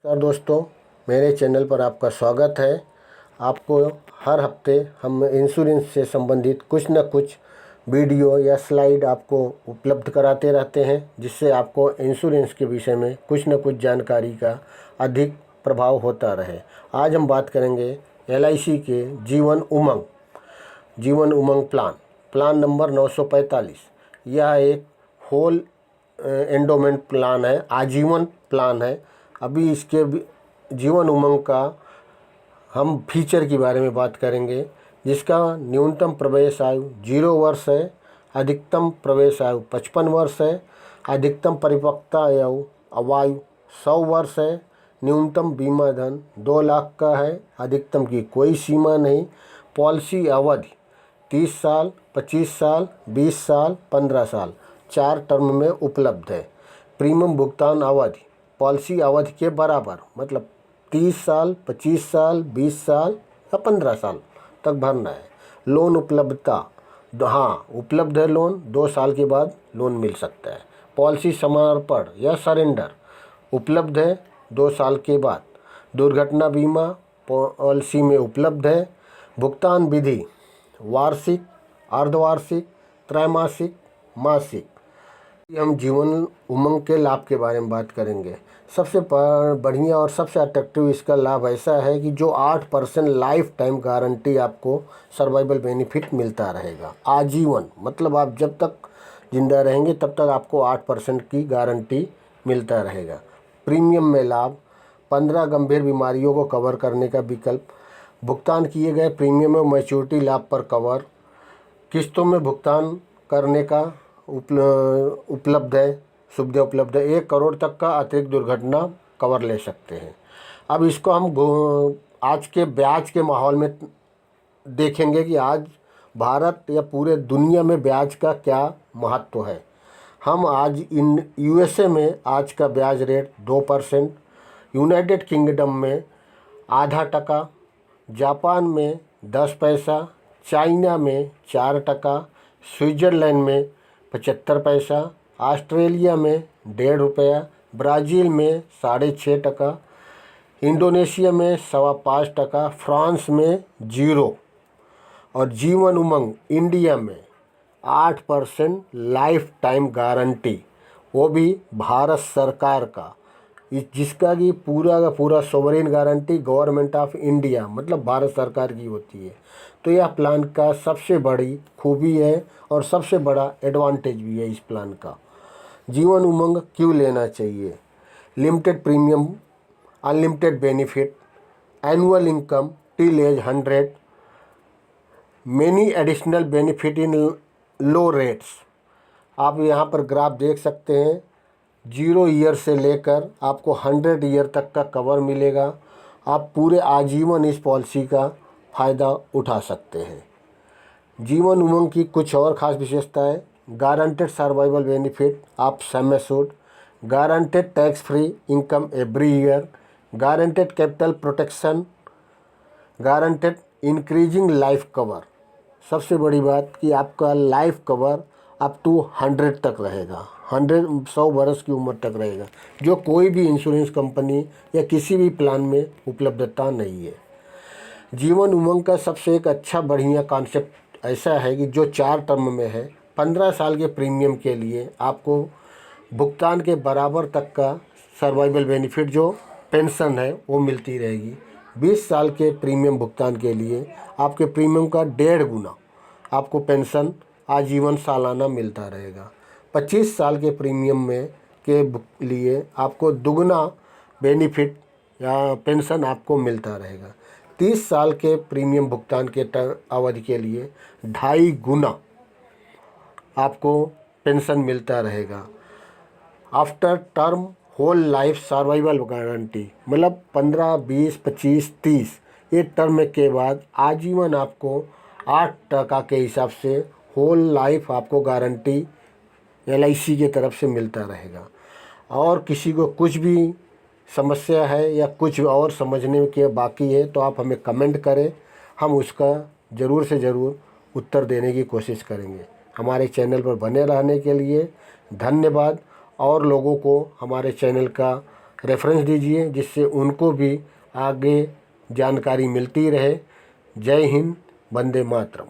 नमस्कार दोस्तों, मेरे चैनल पर आपका स्वागत है। आपको हर हफ्ते हम इंश्योरेंस से संबंधित कुछ न कुछ वीडियो या स्लाइड आपको उपलब्ध कराते रहते हैं, जिससे आपको इंश्योरेंस के विषय में कुछ न कुछ जानकारी का अधिक प्रभाव होता रहे। आज हम बात करेंगे LIC के जीवन उमंग प्लान नंबर 945। यह एक होल एंडोमेंट प्लान है, आजीवन प्लान है। अभी इसके जीवन उमंग का हम फीचर के बारे में बात करेंगे, जिसका न्यूनतम प्रवेश आयु 0 वर्ष है, अधिकतम प्रवेश आयु 55 वर्ष है, अधिकतम परिपक्वता आयु 100 वर्ष है, न्यूनतम बीमा धन 2 लाख का है, अधिकतम की कोई सीमा नहीं। पॉलिसी अवधि 30 साल, 25 साल, 20 साल, 15 साल 4 टर्म में उपलब्ध है। प्रीमियम भुगतान अवधि पॉलिसी अवधि के बराबर, मतलब 30 साल, 25 साल, 20 साल या 15 साल तक भरना है। लोन उपलब्धता, हाँ उपलब्ध है लोन, 2 साल के बाद लोन मिल सकता है। पॉलिसी समर्पण या सरेंडर उपलब्ध है 2 साल के बाद। दुर्घटना बीमा पॉलिसी में उपलब्ध है। भुगतान विधि वार्षिक, अर्धवार्षिक, त्रैमासिक, मासिक। हम जीवन उमंग के लाभ के बारे में बात करेंगे। सबसे बढ़िया और सबसे अट्रैक्टिव इसका लाभ ऐसा है कि जो 8% लाइफ टाइम गारंटी आपको सर्वाइवल बेनिफिट मिलता रहेगा। आजीवन मतलब आप जब तक जिंदा रहेंगे तब तक आपको 8% की गारंटी मिलता रहेगा। प्रीमियम में लाभ 15 गंभीर बीमारियों को कवर करने का विकल्प, भुगतान किए गए प्रीमियम में मैच्योरिटी लाभ पर कवर, किस्तों में भुगतान करने का उपलब्ध है, सुविधा उपलब्ध है। 1 करोड़ तक का अतिरिक्त दुर्घटना कवर ले सकते हैं। अब इसको हम आज के ब्याज के माहौल में देखेंगे कि आज भारत या पूरे दुनिया में ब्याज का क्या महत्व है। हम आज USA में आज का ब्याज रेट 2%, यूनाइटेड किंगडम में ½ जापान में 10 पैसा, चाइना में 4%, स्विट्ज़रलैंड में 75 पैसा, ऑस्ट्रेलिया में 1.5 रुपया, ब्राज़ील में 6.5%, इंडोनेशिया में 5.25%, फ्रांस में 0 और जीवन उमंग इंडिया में 8% लाइफ टाइम गारंटी, वो भी भारत सरकार का, जिसका कि पूरा का पूरा sovereign guarantee government of India मतलब भारत सरकार की होती है। तो यह प्लान का सबसे बड़ी खूबी है और सबसे बड़ा एडवांटेज भी है इस प्लान का। जीवन उमंग क्यों लेना चाहिए? Limited premium, unlimited benefit, annual income till as 100, many additional benefit in low rates. आप यहाँ पर ग्राफ देख सकते हैं। 0 ईयर से लेकर आपको 100 ईयर तक का कवर मिलेगा। आप पूरे आजीवन इस पॉलिसी का फ़ायदा उठा सकते हैं। जीवन उमंग की कुछ और ख़ास विशेषताएं: गारंटेड सर्वाइवल बेनिफिट आप sum assured, guaranteed tax free income every year, guaranteed capital protection, guaranteed increasing life cover. सबसे बड़ी बात कि आपका लाइफ कवर अप टू 100 तक रहेगा, 100 वर्ष की उम्र तक रहेगा, जो कोई भी इंश्योरेंस कंपनी या किसी भी प्लान में उपलब्धता नहीं है। जीवन उमंग का सबसे एक अच्छा बढ़िया कॉन्सेप्ट ऐसा है कि जो 4 टर्म में है। 15 साल के प्रीमियम के लिए आपको भुगतान के बराबर तक का सर्वाइवल बेनिफिट जो पेंशन है वो मिलती रहेगी। 20 साल के प्रीमियम भुगतान के लिए आपके प्रीमियम का 1.5 गुना आपको पेंशन आजीवन सालाना मिलता रहेगा। 25 साल के प्रीमियम में के लिए आपको दुगना बेनिफिट या पेंशन आपको मिलता रहेगा। 30 साल के प्रीमियम भुगतान के अवधि के लिए 2.5 गुना आपको पेंशन मिलता रहेगा। After term whole life survival guarantee मतलब 15, 20, 25, 30 ये टर्म के बाद आजीवन आपको 8% के हिसाब से होल लाइफ आपको गारंटी LIC के तरफ से मिलता रहेगा। और किसी को कुछ भी समस्या है या कुछ और समझने के बाकी है तो आप हमें कमेंट करें, हम उसका ज़रूर से ज़रूर उत्तर देने की कोशिश करेंगे। हमारे चैनल पर बने रहने के लिए धन्यवाद और लोगों को हमारे चैनल का रेफरेंस दीजिए, जिससे उनको भी आगे जानकारी मिलती रहे। जय हिंद, वंदे मातरम।